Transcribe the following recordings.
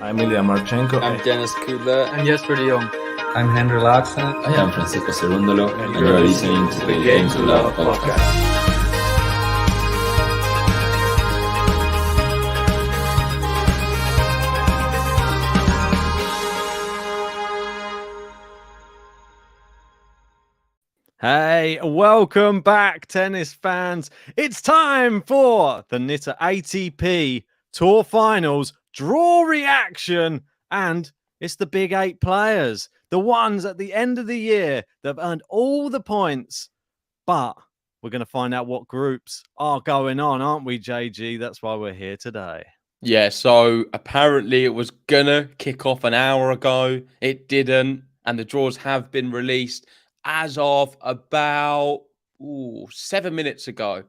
I'm Ilya Marchenko. I'm Dennis Kudla. I'm Jesper de Jong. I'm Henry Laaksonen. I am Francisco Cerundolo, and you are listening to the Game to Love podcast. Hey, welcome back, tennis fans. It's time for the Nitto ATP Tour Finals draw reaction. And it's the big 8 players, the ones at the end of the year that have earned all the points. But we're going to find out what groups are going on, aren't we, JG? That's why we're here today. Yeah, so apparently it was going to kick off an hour ago. It didn't. And the draws have been released as of about 7 minutes ago.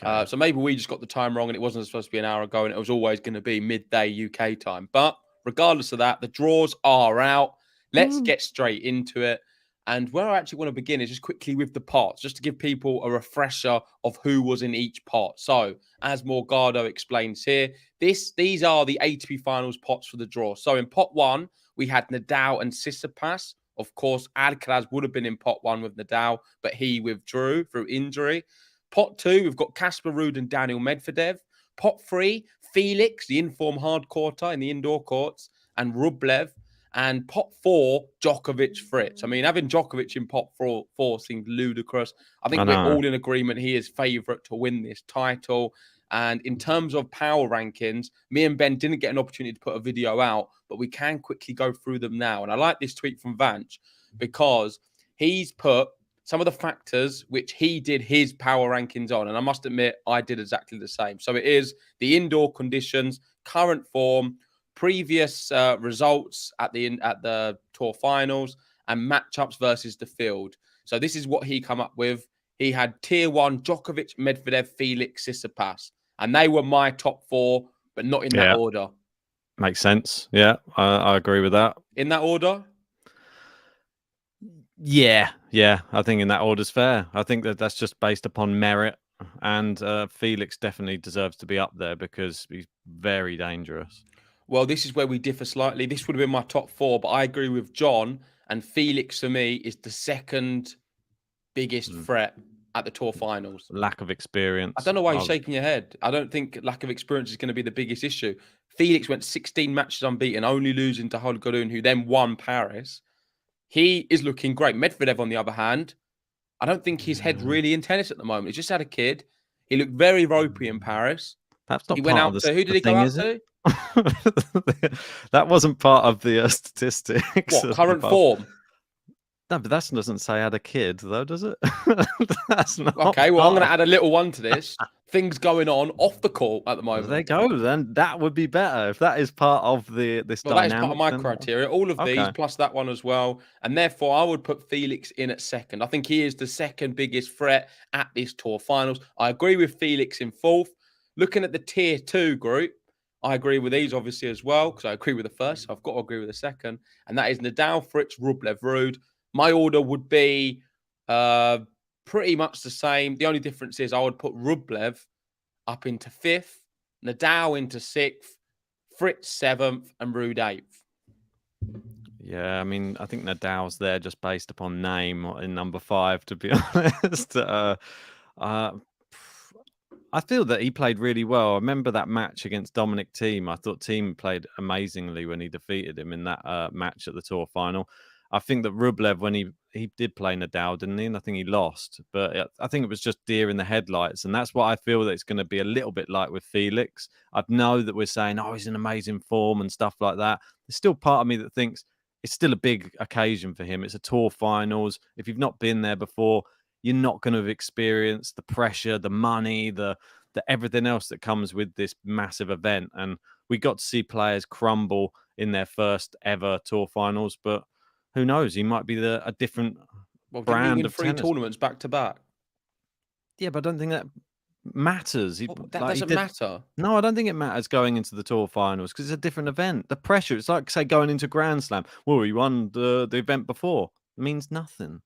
Okay. So maybe we just got the time wrong and it wasn't supposed to be an hour ago and it was always going to be midday UK time. But regardless of that, the draws are out. Let's get straight into it. And where I actually want to begin is just quickly with the pots, just to give people a refresher of who was in each pot. So as Morgado explains here, these are the ATP Finals pots for the draw. So in pot 1, we had Nadal and Tsitsipas. Of course, Alcaraz would have been in pot 1 with Nadal, but he withdrew through injury. Pot 2, we've got Casper Ruud and Daniel Medvedev. Pot 3, Felix, the informed hard quarter in the indoor courts, and Rublev. And pot 4, Djokovic Fritz. I mean, having Djokovic in pot 4 seems ludicrous. I think we're all in agreement he is favourite to win this title. And in terms of power rankings, me and Ben didn't get an opportunity to put a video out, but we can quickly go through them now. And I like this tweet from Vanch because he's put some of the factors which he did his power rankings on. And I must admit, I did exactly the same. So it is the indoor conditions, current form, previous results at the Tour Finals, and matchups versus the field. So this is what he come up with. He had tier 1, Djokovic, Medvedev, Felix, Tsitsipas. And they were my top 4, but not in that order. Makes sense. Yeah, I agree with that. In that order? Yeah. I think in that order's fair. I think that's just based upon merit. And Felix definitely deserves to be up there because he's very dangerous. Well, this is where we differ slightly. This would have been my top 4, but I agree with John. And Felix, for me, is the second biggest threat at the Tour Finals. Lack of experience. I don't know why you're shaking your head. I don't think lack of experience is going to be the biggest issue. Felix went 16 matches unbeaten, only losing to Holger Rune, who then won Paris. He is looking great. Medvedev, on the other hand, I don't think his head's really in tennis at the moment. He's just had a kid. He looked very ropey in Paris. That's not he went out to, who did he go out to? That wasn't part of the statistics. What, current form? No, but that doesn't say had a kid, though, does it? That's not. Okay, well, I'm going to add a little one to this. Things going on off the court at the moment. There you go, then. That would be better if that is part of this dynamic. That is part of my criteria. All of these, plus that one as well. And therefore, I would put Felix in at second. I think he is the second biggest threat at this Tour Finals. I agree with Felix in 4th. Looking at the tier 2 group, I agree with these, obviously, as well, because I agree with the first. So I've got to agree with the second. And that is Nadal, Fritz, Rublev, Ruud. My order would be pretty much the same. The only difference is I would put Rublev up into 5th, Nadal into 6th, Fritz 7th, and Ruud 8th. Yeah, I mean, I think Nadal's there just based upon name in number 5, to be honest. I feel that he played really well. I remember that match against Dominic Thiem. I thought Thiem played amazingly when he defeated him in that match at the Tour Final. I think that Rublev, when he did play Nadal, didn't he? And I think he lost. But I think it was just deer in the headlights. And that's what I feel that it's going to be a little bit like with Felix. I know that we're saying, oh, he's in amazing form and stuff like that. There's still part of me that thinks it's still a big occasion for him. It's a Tour Finals. If you've not been there before, you're not going to have experienced the pressure, the money, the everything else that comes with this massive event. And we got to see players crumble in their first ever Tour Finals. But who knows? He might be a different brand of 3 tennis. tournaments back to back. Yeah, but I don't think that matters. That doesn't matter. No, I don't think it matters going into the Tour Finals because it's a different event. The pressure, it's like, say, going into Grand Slam. Well, you won the event before. It means nothing.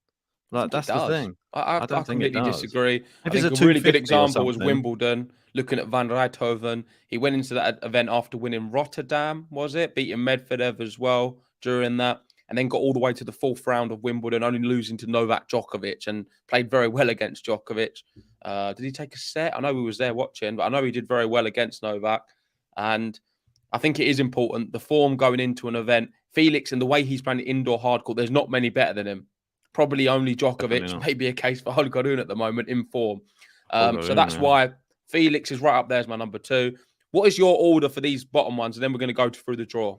Like that's the thing. I don't think it completely does. disagree. I If it's think a a really good 250 or example was something, Wimbledon. Looking at Van Rijthoven, he went into that event after winning Rotterdam, was it? Beating Medvedev as well during that, and then got all the way to the fourth round of Wimbledon, only losing to Novak Djokovic, and played very well against Djokovic. Did he take a set? I know we was there watching, but I know he did very well against Novak. And I think it is important, the form going into an event. Felix and the way he's playing indoor hardcourt, there's not many better than him. Probably only definitely Djokovic, not. maybe a case for Holger at the moment in form. So Holger, that's yeah. why Felix is right up there as my number 2. What is your order for these bottom ones? And then we're going to go through the draw.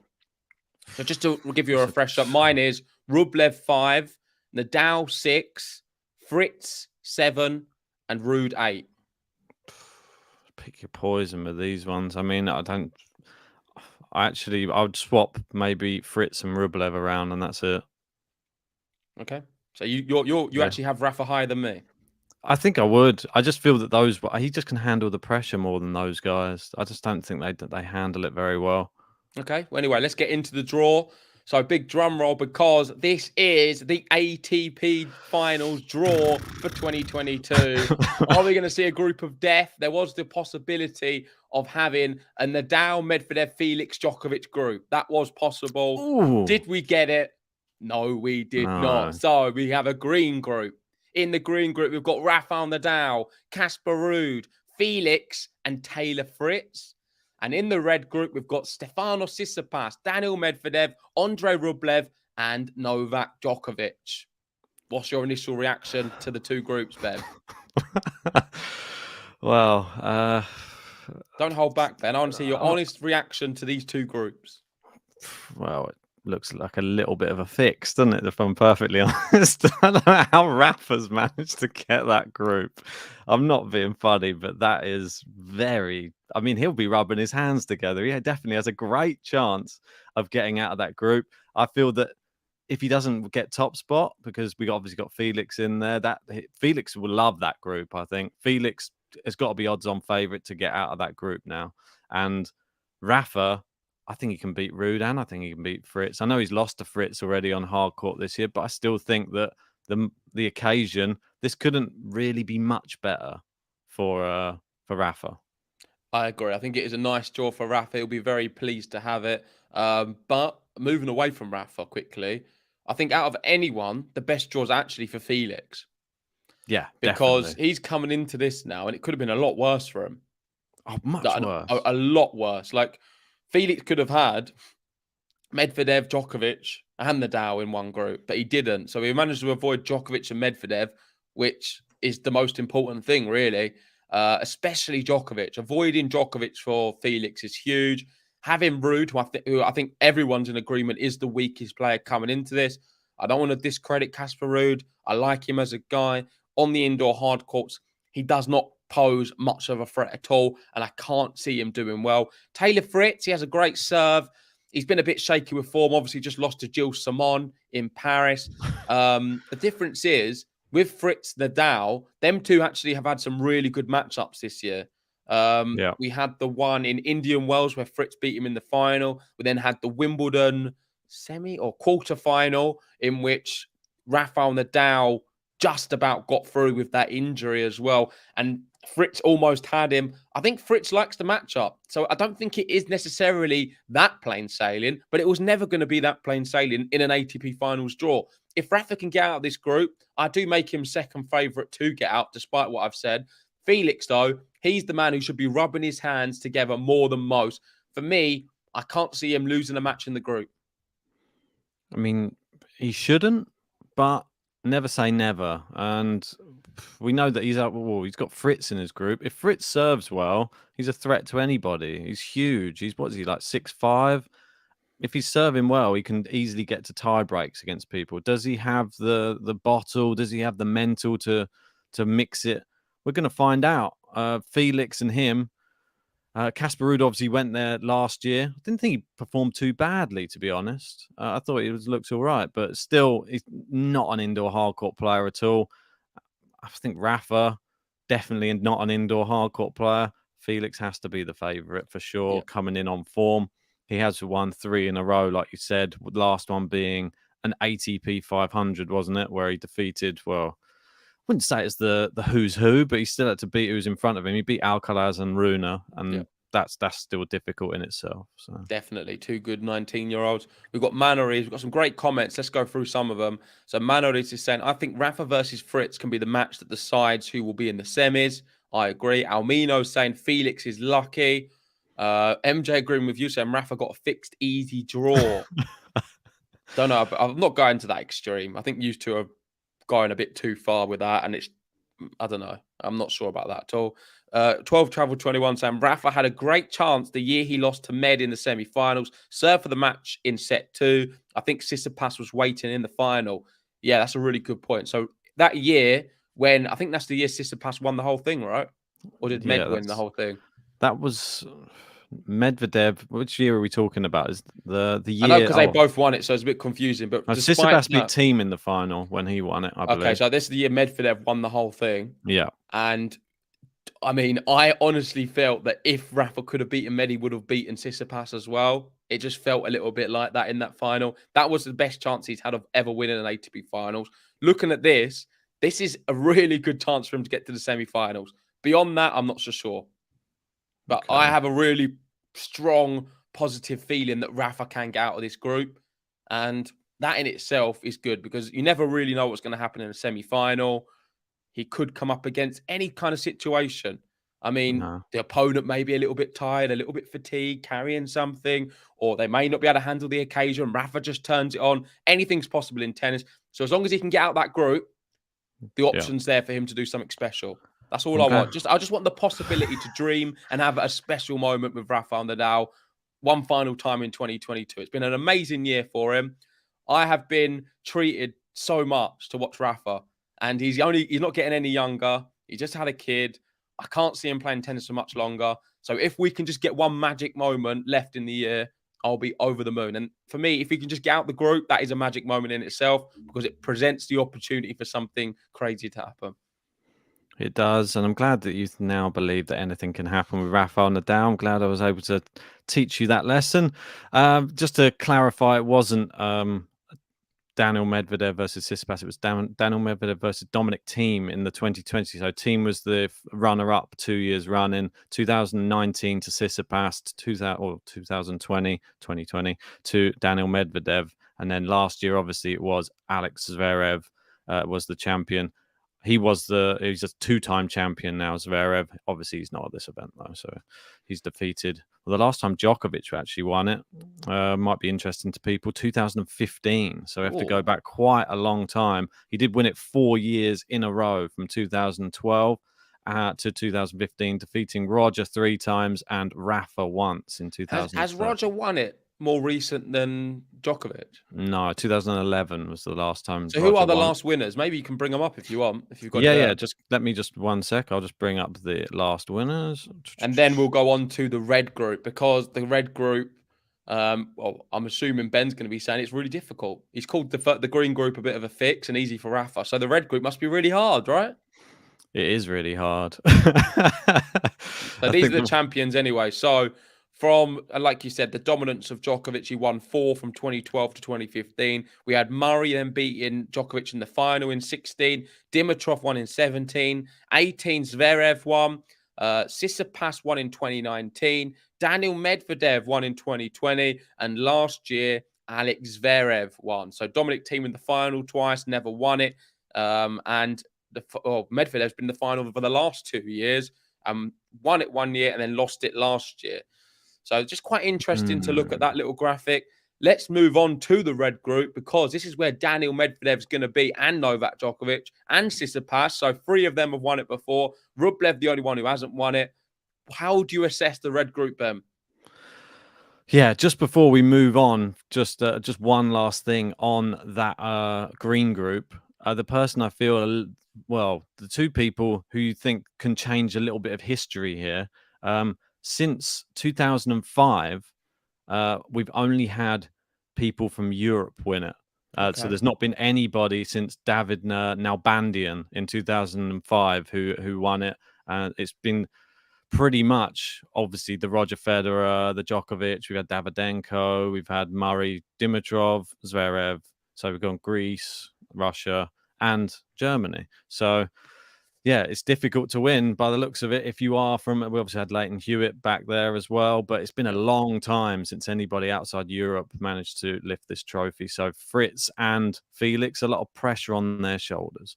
So just to give you a refresher, mine is Rublev 5, Nadal 6, Fritz 7, and Ruud 8. Pick your poison with these ones. I mean, I would swap maybe Fritz and Rublev around, and that's it. Okay, so you actually have Rafa higher than me. I think I would. I just feel that he just can handle the pressure more than those guys. I just don't think they handle it very well. Okay. Well, anyway, let's get into the draw. So big drum roll, because this is the ATP Finals draw for 2022. Are we going to see a group of death? There was the possibility of having a Nadal, Medvedev, Felix, Djokovic group. That was possible. Ooh. Did we get it? No, we did not. So we have a green group. In the green group, we've got Rafael Nadal, Casper Ruud, Felix, and Taylor Fritz. And in the red group, we've got Stefanos Tsitsipas, Daniil Medvedev, Andrei Rublev, and Novak Djokovic. What's your initial reaction to the two groups, Ben? Well, don't hold back, Ben. I want to see your honest reaction to these two groups. Well, it looks like a little bit of a fix, doesn't it? If I'm perfectly honest, I don't know how Rafa's managed to get that group. I'm not being funny, but that is very. I mean, he'll be rubbing his hands together. He definitely has a great chance of getting out of that group. I feel that if he doesn't get top spot, because we obviously got Felix in there, that Felix will love that group. I think Felix has got to be odds-on favourite to get out of that group now, and Rafa. I think he can beat Ruud, and I think he can beat Fritz. I know he's lost to Fritz already on hard court this year, but I still think that the occasion, this couldn't really be much better for Rafa. I agree. I think it is a nice draw for Rafa. He'll be very pleased to have it. But moving away from Rafa quickly, I think out of anyone, the best draw is actually for Felix. Yeah, because definitely. he's coming into this now, and it could have been a lot worse for him. Oh, much worse. A lot worse. Like, Felix could have had Medvedev, Djokovic, and Nadal in one group, but he didn't. So he managed to avoid Djokovic and Medvedev, which is the most important thing, really. Especially Djokovic. Avoiding Djokovic for Felix is huge. Having Ruud, who I think everyone's in agreement is the weakest player coming into this. I don't want to discredit Casper Ruud. I like him as a guy. On the indoor hard courts, he does not pose much of a threat at all, and I can't see him doing well. Taylor Fritz, he has a great serve. He's been a bit shaky with form. Obviously, just lost to Gilles Simon in Paris. The difference is, with Fritz Nadal, them two actually have had some really good matchups this year. We had the one in Indian Wells where Fritz beat him in the final. We then had the Wimbledon semi or quarter final in which Rafael Nadal just about got through with that injury as well. And Fritz almost had him. I think Fritz likes the matchup. So I don't think it is necessarily that plain sailing, but it was never going to be that plain sailing in an ATP Finals draw. If Rafa can get out of this group, I do make him second favourite to get out, despite what I've said. Felix, though, he's the man who should be rubbing his hands together more than most. For me, I can't see him losing a match in the group. I mean, he shouldn't, but never say never. And we know that he's he's got Fritz in his group. If Fritz serves well, he's a threat to anybody. He's huge. What is he, like 6'5"? If he's serving well, he can easily get to tie breaks against people. Does he have the bottle? Does he have the mental to mix it? We're going to find out. Felix and him. Casper Ruud obviously went there last year. I didn't think he performed too badly, to be honest. I thought he looked all right, but still, he's not an indoor hardcourt player at all. I think Rafa, definitely not an indoor hardcourt player. Felix has to be the favourite for sure, coming in on form. He has won 3 in a row, like you said, with the last one being an ATP 500, wasn't it? Where he defeated, well, I wouldn't say it's the who's who, but he still had to beat who's in front of him. He beat Alcaraz and Runa, and that's still difficult in itself. So definitely two good 19-year-olds. We've got Manoris. We've got some great comments. Let's go through some of them. So Manoris is saying, I think Rafa versus Fritz can be the match that decides who will be in the semis. I agree. Almino saying Felix is lucky. MJ agreeing with you, saying Rafa got a fixed easy draw. Don't know. I'm not going to that extreme. I think you two are going a bit too far with that, and it's, I don't know. I'm not sure about that at all. 12 Travel 21 saying Rafa had a great chance the year he lost to Med in the semi-finals. Served for the match in set 2. I think Tsitsipas was waiting in the final. Yeah, that's a really good point. So that year, when I think that's the year Tsitsipas won the whole thing, right? Or did Med win the whole thing? That was Medvedev. Which year are we talking about? Is the year? I know because they both won it, so it's a bit confusing. But Tsitsipas beat Team in the final when he won it, I believe. Okay, so this is the year Medvedev won the whole thing. Yeah. And I mean, I honestly felt that if Rafa could have beaten Med, he would have beaten Tsitsipas as well. It just felt a little bit like that in that final. That was the best chance he's had of ever winning an ATP Finals. Looking at this is a really good chance for him to get to the semi-finals. Beyond that, I'm not so sure. But okay. I have a really strong, positive feeling that Rafa can get out of this group. And that in itself is good because you never really know what's going to happen in a semi-final. He could come up against any kind of situation. I mean, the opponent may be a little bit tired, a little bit fatigued, carrying something, or they may not be able to handle the occasion. Rafa just turns it on. Anything's possible in tennis. So as long as he can get out that group, the option's there for him to do something special. That's all I want. I just want the possibility to dream and have a special moment with Rafael Nadal one final time in 2022. It's been an amazing year for him. I have been treated so much to watch Rafa. And he's not getting any younger. He just had a kid. I can't see him playing tennis for much longer. So if we can just get one magic moment left in the year, I'll be over the moon. And for me, if he can just get out the group, that is a magic moment in itself because it presents the opportunity for something crazy to happen. It does. And I'm glad that you now believe that anything can happen with Rafael Nadal. I'm glad I was able to teach you that lesson. Just to clarify, it wasn't Daniel Medvedev versus Tsitsipas. It was Daniel Medvedev versus Dominic Thiem in the 2020. So Thiem was the runner-up 2 years running. 2019 to Tsitsipas, 2020 to Daniel Medvedev, and then last year, obviously, it was Alex Zverev was the champion. He's a two-time champion now, Zverev. Obviously, he's not at this event, though, so he's defeated. Well, the last time Djokovic actually won it might be interesting to people, 2015. So we have to go back quite a long time. He did win it 4 years in a row from 2012 to 2015, defeating Roger 3 times and Rafa once in 2012. Has Roger won it more recent than Djokovic? No, 2011 was the last time. So who are the last winners? Maybe you can bring them up if you want. If you've got just let me just 1 sec. I'll just bring up the last winners, and then we'll go on to the red group because the red group. Well, I'm assuming Ben's going to be saying it's really difficult. He's called the green group a bit of a fix and easy for Rafa. So the red group must be really hard, right? It is really hard. So these are the champions anyway. So from, like you said, the dominance of Djokovic, he won 4 from 2012 to 2015. We had Murray then beating Djokovic in the final in 16. Dimitrov won in 17. 18, Zverev won. Tsitsipas won in 2019. Daniel Medvedev won in 2020. And last year, Alex Zverev won. So Dominic Thiem in the final twice, never won it. And Medvedev's been in the final for the last 2 years. Won it 1 year and then lost it last year. So just quite interesting to look at that little graphic. Let's move on to the red group because this is where Daniel Medvedev's going to be and Novak Djokovic and Tsitsipas. So 3 of them have won it before. Rublev, the only one who hasn't won it. How do you assess the red group, Ben? Yeah, just before we move on, just one last thing on that green group. The person I feel, the 2 people who you think can change a little bit of history here. Since 2005, we've only had people from Europe win it. So there's not been anybody since David Nalbandian in 2005 who won it. It's been pretty much, obviously, the Roger Federer, the Djokovic. We've had Davydenko, we've had Murray, Dimitrov, Zverev, So we've gone Greece, Russia, and Germany. So yeah, it's difficult to win by the looks of it. If you are from, we obviously had Leighton Hewitt back there as well, but it's been a long time since anybody outside Europe managed to lift this trophy. So Fritz and Felix, a lot of pressure on their shoulders.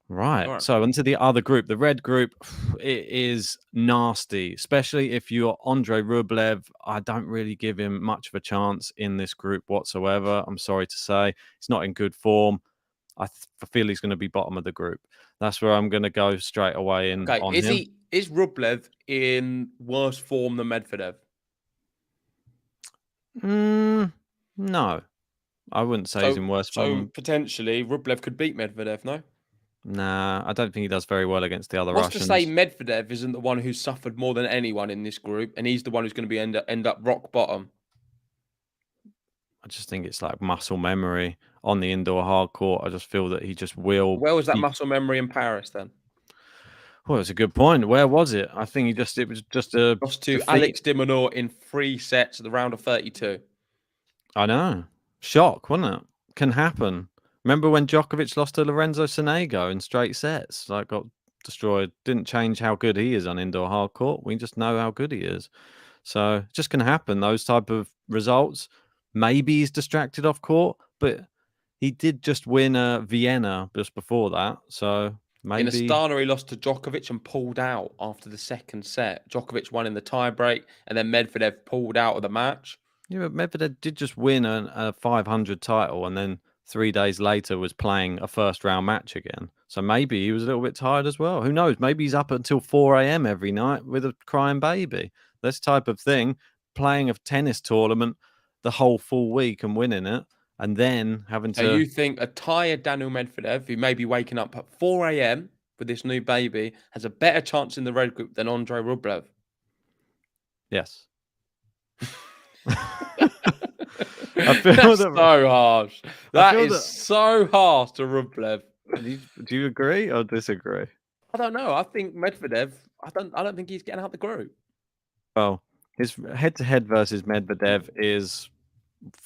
Right. All right. So into the other group, the red group, it is nasty, especially if you're Andre Rublev. I don't really give him much of a chance in this group whatsoever. I'm sorry to say. He's not in good form. I feel he's going to be bottom of the group. That's where I'm going to go straight away in on him. Is Rublev in worse form than Medvedev? No, I wouldn't say he's in worse form. So potentially Rublev could beat Medvedev, no? Nah, I don't think he does very well against the other What's Russians. to say Medvedev isn't the one who's suffered more than anyone in this group, and he's the one who's going to be end up rock bottom? I just think it's like muscle memory on the indoor hard court. I just feel that he just will. Where was that muscle memory in Paris then? Well, it's a good point. Where was it? I think it was just a Lost to defeat. Alex de Minaur in 3 sets at the round of 32. I know. Shock, wasn't it? Can happen. Remember when Djokovic lost to Lorenzo Sonego in straight sets? Like got destroyed. Didn't change how good he is on indoor hard court. We just know how good he is. So it's just going to happen. Those type of results. Maybe he's distracted off court, but he did just win Vienna just before that. So maybe in Astana he lost to Djokovic and pulled out after the second set. Djokovic won in the tiebreak, and then Medvedev pulled out of the match. Yeah, but Medvedev did just win a 500 title, and then 3 days later was playing a first round match again. So maybe he was a little bit tired as well. Who knows? Maybe he's up until 4 a.m. every night with a crying baby. This type of thing, playing a tennis tournament the whole full week and winning it, and then having to. So you think a tired Daniel Medvedev, who may be waking up at 4 a.m. with this new baby, has a better chance in the red group than Andre Rublev? Yes. I feel that's so harsh. That is so harsh to Rublev. Do you agree or disagree? I don't know. I think Medvedev. I don't think he's getting out of the group. Well, his head-to-head versus Medvedev is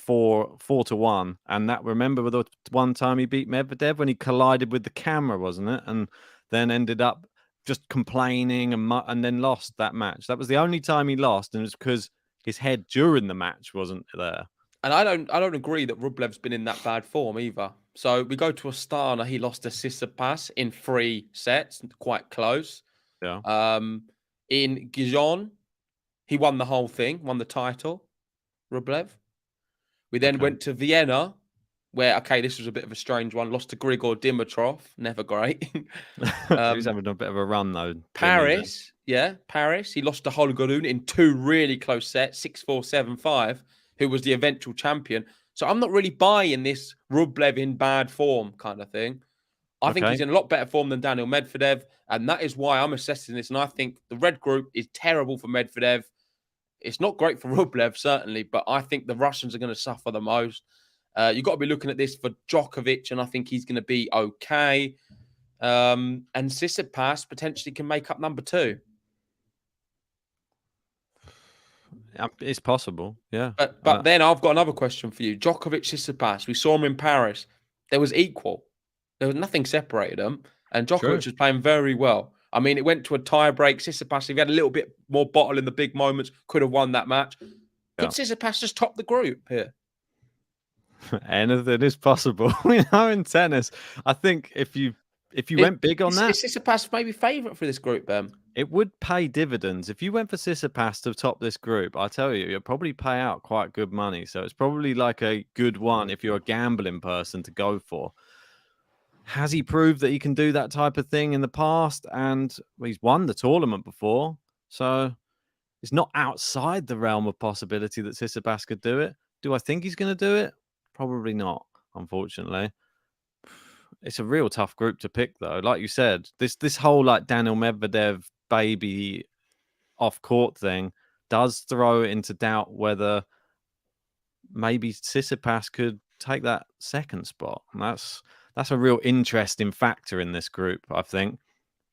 4-1, and that, remember the one time he beat Medvedev when he collided with the camera, wasn't it? And then ended up just complaining and then lost that match. That was the only time he lost, and it was because his head during the match wasn't there. And I don't agree that Rublev's been in that bad form either. So we go to Astana. He lost to Tsitsipas in 3 sets, quite close. Yeah. In Gijon, he won the whole thing, won the title. Rublev. We then went to Vienna, where this was a bit of a strange one. Lost to Grigor Dimitrov, never great. He's having a bit of a run though. Paris. He lost to Holgerun in 2 really close sets, 6-4, 7-5. Who was the eventual champion. So I'm not really buying this Rublev in bad form kind of thing. I think he's in a lot better form than Daniel Medvedev, and that is why I'm assessing this. And I think the red group is terrible for Medvedev. It's not great for Rublev, certainly, but I think the Russians are going to suffer the most. You've got to be looking at this for Djokovic, and I think he's going to be okay. And Tsitsipas potentially can make up number 2. It's possible, yeah. But then I've got another question for you. Djokovic, Tsitsipas, we saw him in Paris. There was equal. There was nothing separated them. And Djokovic was playing very well. I mean, it went to a tie-break. Tsitsipas, if he had a little bit more bottle in the big moments, could have won that match. Could Tsitsipas just top the group here? Anything is possible. In tennis. I think if you went big on that... Is Tsitsipas maybe favourite for this group, Ben? It would pay dividends. If you went for Tsitsipas to top this group, I tell you, you'll probably pay out quite good money. So it's probably like a good one if you're a gambling person to go for. Has he proved that he can do that type of thing in the past? And he's won the tournament before. So it's not outside the realm of possibility that Tsitsipas could do it. Do I think he's going to do it? Probably not, unfortunately. It's a real tough group to pick, though. Like you said, this whole like Daniel Medvedev baby off court thing does throw it into doubt whether maybe Tsitsipas could take that second spot. And that's a real interesting factor in this group, I think.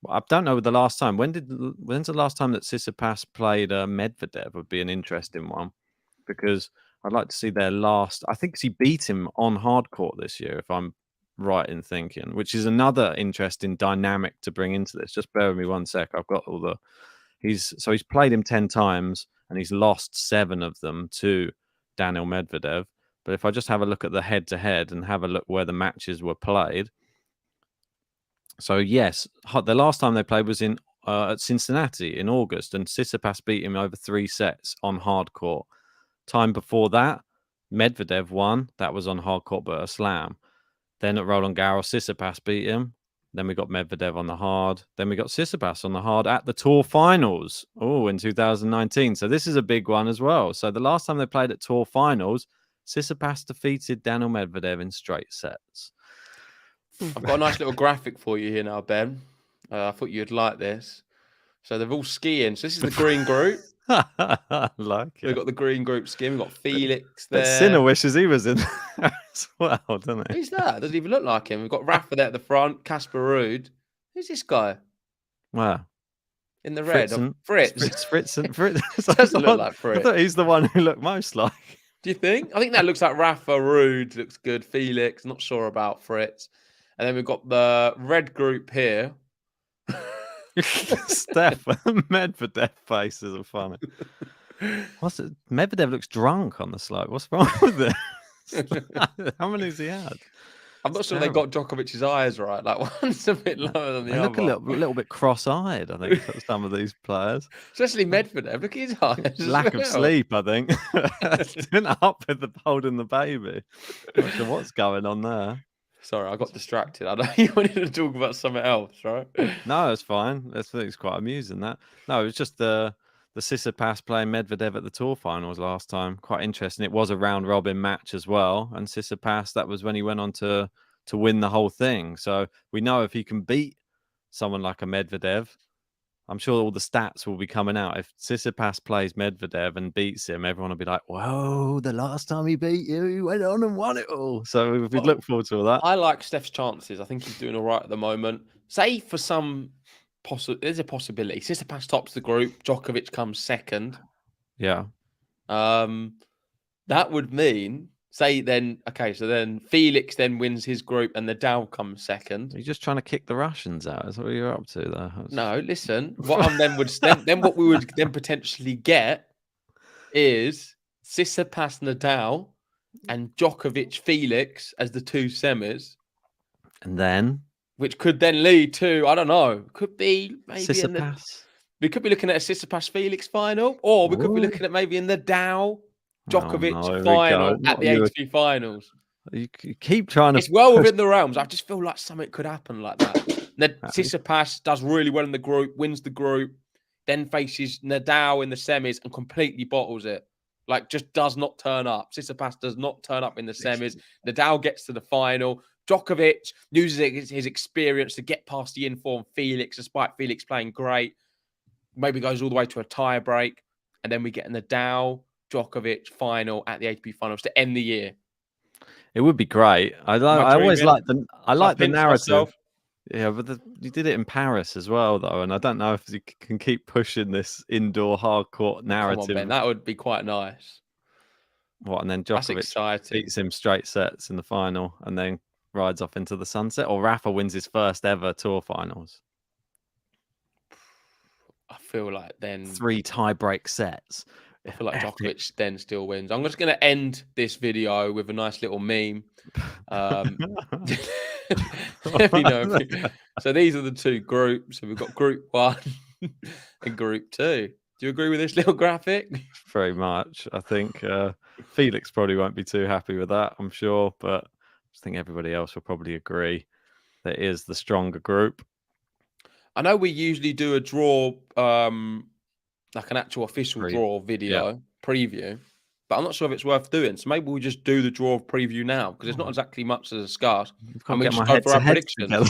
I don't know the last time. When's the last time that Tsitsipas played Medvedev would be an interesting one, because I'd like to see their last. I think he beat him on hard court this year, if I'm right in thinking, which is another interesting dynamic to bring into this. Just bear with me one sec. I've got all the. He's played him 10 times and he's lost 7 of them to Daniil Medvedev. But if I just have a look at the head-to-head and have a look where the matches were played. So, yes, the last time they played was at Cincinnati in August, and Tsitsipas beat him over 3 sets on hard court. Time before that, Medvedev won. That was on hard court, but a slam. Then at Roland Garros, Tsitsipas beat him. Then we got Medvedev on the hard. Then we got Tsitsipas on the hard at the Tour Finals. In 2019. So this is a big one as well. So the last time they played at Tour Finals, Tsitsipas defeated Daniil Medvedev in straight sets. I've got a nice little graphic for you here now, Ben. I thought you'd like this. So they're all skiing. So this is the green group. I like it. We've got the green group skiing. We've got Felix there. But Sinner wishes he was in there as well, doesn't he? Who's that? Doesn't even look like him. We've got Rafa there at the front. Casper Ruud. Who's this guy? Wow. In the red. Fritz. Fritz. Doesn't look like Fritz. I thought he's the one who looked most like. Do you think? I think that looks like Rafa. Ruud looks good. Felix. Not sure about Fritz. And then we've got the red group here. Steph Medvedev faces are funny. What's it? Medvedev looks drunk on the slide. What's wrong with it? How many has he had? I'm not sure they got Djokovic's eyes right. Like one's a bit lower than the they other. Look a little bit cross-eyed, I think, for some of these players. Especially Medvedev. Look at his eyes. Lack of sleep, I think. Been up with holding the baby. Not sure what's going on there. Sorry, I got distracted. I know you wanted to talk about something else, right? No, it's fine. I think it's quite amusing that. No, it was just the Tsitsipas playing Medvedev at the Tour Finals last time. Quite interesting. It was a round robin match as well, and Tsitsipas, that was when he went on to win the whole thing. So we know if he can beat someone like a Medvedev, I'm sure all the stats will be coming out. If Tsitsipas plays Medvedev and beats him, everyone will be like, whoa, the last time he beat you, he went on and won it all. So we look forward to all that. I like Steph's chances. I think he's doing all right at the moment. Say for some there's a possibility. Tsitsipas tops the group. Djokovic comes second. Yeah. That would mean, so then Felix then wins his group and Nadal comes second. You're just trying to kick the Russians out. Is that what you're up to there? No, listen. What what we would then potentially get is Tsitsipas Nadal and Djokovic Felix as the 2 semis. And then? Which could then lead to, I don't know, could be maybe Tsitsipas. We could be looking at a Tsitsipas Felix final, or we could be looking at maybe in the Dow Djokovic final at the ATP Finals. You keep trying to. It's well within the realms. I just feel like something could happen like that. Tsitsipas does really well in the group, wins the group, then faces Nadal in the semis and completely bottles it. Like, just does not turn up. Tsitsipas does not turn up in the semis. Nadal gets to the final. Djokovic uses his experience to get past the informed Felix, despite Felix playing great. Maybe goes all the way to a tie break. And then we get in the Nadal Djokovic final at the ATP Finals to end the year. It would be great. I always like the narrative. Myself. Yeah, but you did it in Paris as well, though, and I don't know if you can keep pushing this indoor hardcourt narrative. Come on, Ben, that would be quite nice. What, and then Djokovic beats him straight sets in the final, and then rides off into the sunset, or Rafa wins his first ever Tour Finals. I feel like then 3 tie-break sets. I feel like Djokovic then still wins. I'm just going to end this video with a nice little meme. So these are the 2 groups. So we've got Group 1 and Group 2. Do you agree with this little graphic? Very much. I think Felix probably won't be too happy with that, I'm sure. But I think everybody else will probably agree that it is the stronger group. I know we usually do a draw, like an actual official draw video preview, but I'm not sure if it's worth doing. So maybe we'll just do the draw preview now because there's not exactly much to discuss. And we just go for our predictions. No,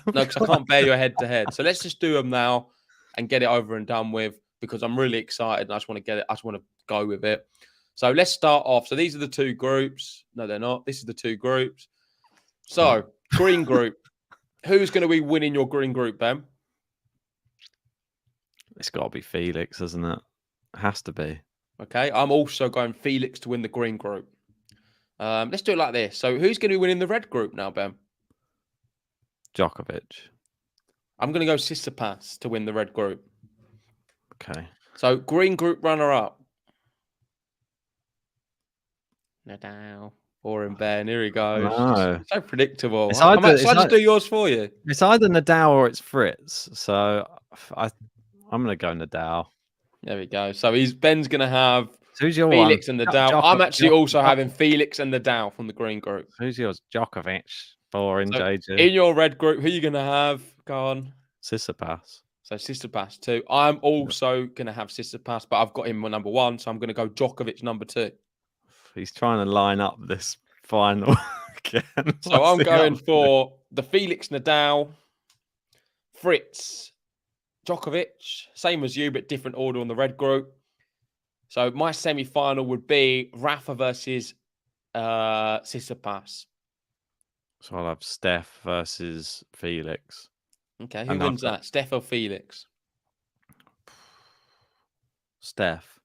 because I can't bear your head to head. So let's just do them now and get it over and done with because I'm really excited and I just want to get it. I just want to go with it. So let's start off. So these are the 2 groups. No, they're not. This is the 2 groups. So green group. Who's going to be winning your green group, Ben? It's got to be Felix, isn't it? It has to be. Okay, I'm also going Felix to win the green group. Let's do it like this. So who's going to be winning the red group now, Ben? Djokovic. I'm going to go Tsitsipas to win the red group. Okay. So green group runner-up. Nadal. Boring Ben. Here he goes. No. It's so predictable. It's Shall either- I it's just like- do yours for you? It's either Nadal or it's Fritz. So I'm going to go Nadal. There we go. So Ben's going to have So who's your Felix one? and Nadal. I'm actually also having Felix and Nadal from the green group. Who's yours? Djokovic. Boring, So JJ. in your red group, who are you going to have? Go on. Tsitsipas. So Tsitsipas too. I'm also going to have Tsitsipas, but I've got him on number 1, so I'm going to go Djokovic number 2. He's trying to line up this final again. So I'm going for the Felix Nadal, Fritz, Djokovic, same as you, but different order on the red group. So my semi-final would be Rafa versus Tsitsipas. So I'll have Steph versus Felix. Okay, who And wins I've that? Steph or Felix? Steph.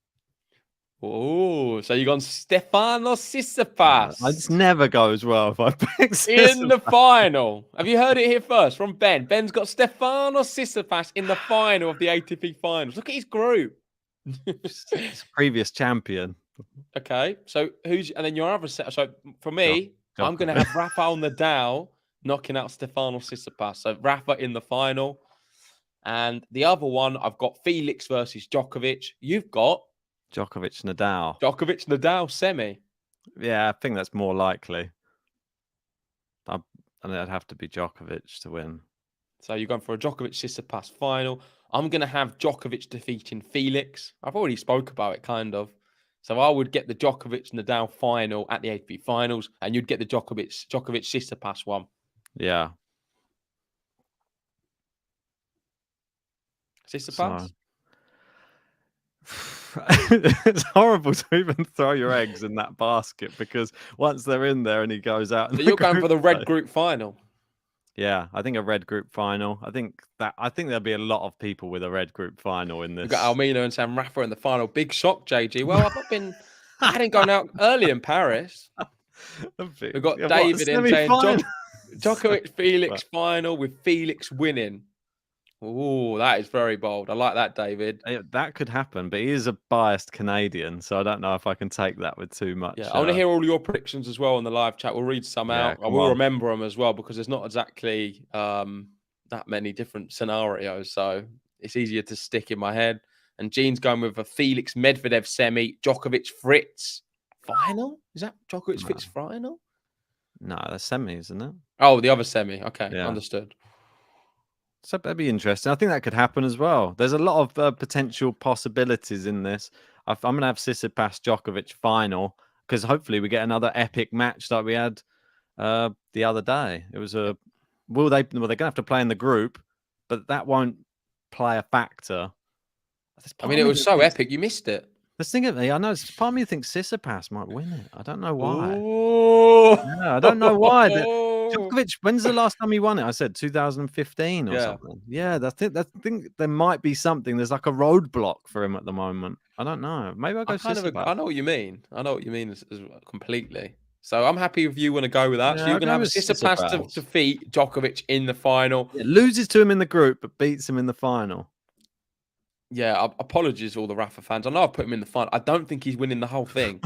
Oh, so you're going Stefano Tsitsipas. It never goes well if I pick in the Tsitsipas. final. Have you heard it here first from Ben? Ben's got Stefano Tsitsipas in the final of the ATP Finals. Look at his group. He's a previous champion. Okay, so and then your other set. So for me, I'm going to have Rafael Nadal knocking out Stefano Tsitsipas. So Rafa in the final. And the other one, I've got Felix versus Djokovic. You've got Djokovic, Nadal. Djokovic, Nadal, semi. Yeah, I think that's more likely. And it'd have to be Djokovic to win. So you're going for a Djokovic Tsitsipas final. I'm going to have Djokovic defeating Felix. I've already spoke about it, kind of. So I would get the Djokovic Nadal final at the ATP Finals, and you'd get the Djokovic Tsitsipas one. Yeah. Tsitsipas. It's horrible to even throw your eggs in that basket because once they're in there and he goes out. So you're going for the red group final. Yeah, I think a red group final. I think there'll be a lot of people with a red group final in this. We've got Almina and Sam Rafa in the final. Big shock, JG. Well, I hadn't gone out early in Paris. We've got David in saying Djokovic Felix final with Felix winning. Oh, that is very bold. I like that, David. That could happen, but he is a biased Canadian, so I don't know if I can take that with too much. Yeah, I want to hear all your predictions as well on the live chat. We'll read some out. I will remember them as well because there's not exactly that many different scenarios, so it's easier to stick in my head. And Gene's going with a Felix Medvedev semi, Djokovic Fritz final. Is that Djokovic Fritz final? No, that's semi, isn't it? Oh, the other semi. Okay, Yeah. Understood. So that'd be interesting. I think that could happen as well. There's a lot of potential possibilities in this. I'm going to have Tsitsipas Djokovic final because hopefully we get another epic match like we had the other day. It was they're going to have to play in the group, but that won't play a factor. I mean, it was so epic. You missed it. Let's think of it. I know part of me thinks Tsitsipas might win it. I don't know why. Ooh. Yeah, I don't know why. Djokovic, when's the last time he won it? I said 2015 or something. Yeah, I think there might be something. There's like a roadblock for him at the moment. I don't know. Maybe I'll go Tsitsipas. I know what you mean. I know what you mean as completely. So I'm happy if you want to go with that. Yeah, so you're going to have Tsitsipas to defeat Djokovic in the final. It loses to him in the group, but beats him in the final. Yeah, apologies to all the Rafa fans. I know I put him in the final. I don't think he's winning the whole thing.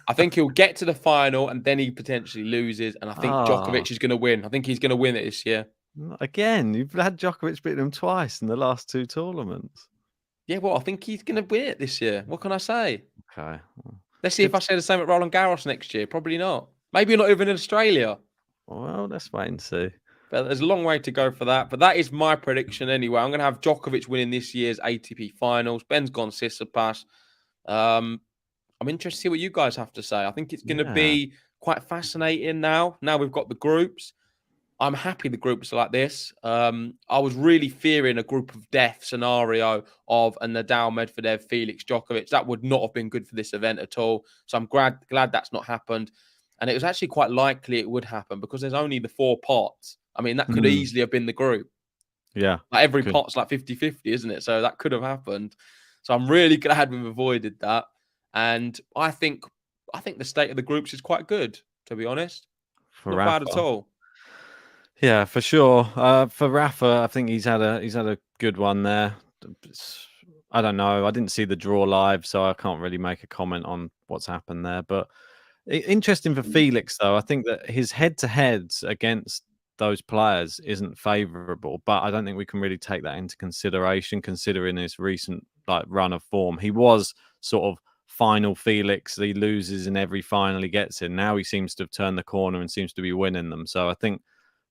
I think he'll get to the final and then he potentially loses. And I think Djokovic is going to win. I think he's going to win it this year. Again, you've had Djokovic beating him twice in the last 2 tournaments. Yeah, well, I think he's going to win it this year. What can I say? Okay. Let's see if I say the same at Roland Garros next year. Probably not. Maybe not even in Australia. Well, let's wait and see. But there's a long way to go for that. But that is my prediction anyway. I'm going to have Djokovic winning this year's ATP Finals. Ben's gone Tsitsipas. I'm interested to see what you guys have to say. I think it's going to be quite fascinating now. Now we've got the groups. I'm happy the groups are like this. I was really fearing a group of death scenario of a Nadal, Medvedev, Felix, Djokovic. That would not have been good for this event at all. So I'm glad that's not happened. And it was actually quite likely it would happen because there's only the 4 pots. I mean, that could easily have been the group. Yeah. Like every pot's like 50-50, isn't it? So that could have happened. So I'm really glad we've avoided that. And I think the state of the groups is quite good, to be honest. For Not bad at Rafa. all. Yeah, for sure. For Rafa, I think he's had a good one there. I don't know. I didn't see the draw live, so I can't really make a comment on what's happened there. But interesting for Felix, though. I think that his head-to-heads against those players isn't favourable, but I don't think we can really take that into consideration, considering his recent run of form. He was sort of final Felix. He loses in every final he gets in. Now he seems to have turned the corner and seems to be winning them. So I think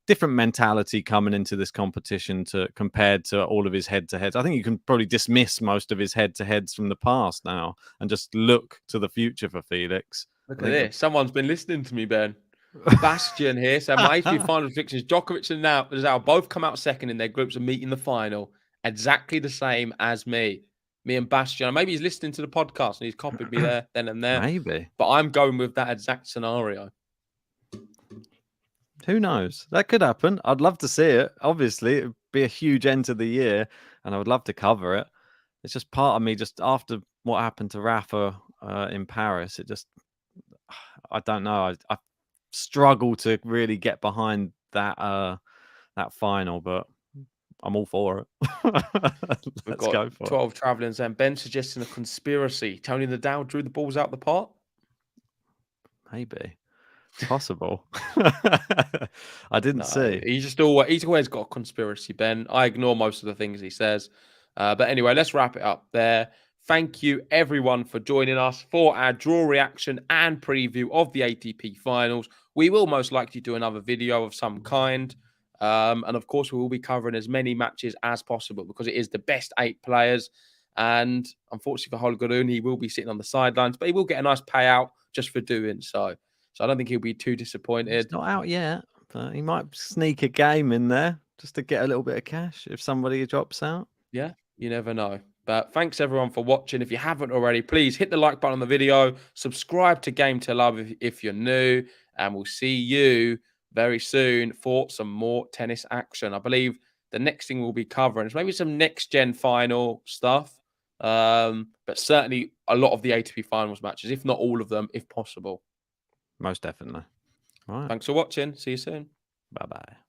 different mentality coming into this competition compared to all of his head-to-heads. I think you can probably dismiss most of his head-to-heads from the past now and just look to the future for Felix. Look at this. Someone's been listening to me, Ben. Bastian here said my ATP final predictions: Djokovic and Nadal both come out second in their groups and meet in the final. Exactly the same as me and Bastian. Maybe he's listening to the podcast and he's copied me there, then and there. Maybe. But I'm going with that exact scenario. Who knows? That could happen. I'd love to see it. Obviously, it would be a huge end to the year, and I would love to cover it. It's just part of me, just after what happened to Rafa in Paris, I don't know. I struggle to really get behind that final, but I'm all for it. Let's go for 12 travellings and Ben suggesting a conspiracy. Tony Nadal drew the balls out the pot? Maybe. Possible. I didn't see. He's always got a conspiracy, Ben. I ignore most of the things he says. But anyway, let's wrap it up there. Thank you, everyone, for joining us for our draw reaction and preview of the ATP Finals. We will most likely do another video of some kind. And, of course, we will be covering as many matches as possible because it is the best 8 players. And, unfortunately for Holgerun, he will be sitting on the sidelines, but he will get a nice payout just for doing so. So I don't think he'll be too disappointed. It's not out yet, but he might sneak a game in there just to get a little bit of cash if somebody drops out. Yeah, you never know. But thanks everyone for watching. If you haven't already, please hit the like button on the video. Subscribe to Game to Love if you're new. And we'll see you very soon for some more tennis action. I believe the next thing we'll be covering is maybe some next-gen final stuff. But certainly a lot of the ATP Finals matches, if not all of them, if possible. Most definitely. All right. Thanks for watching. See you soon. Bye-bye.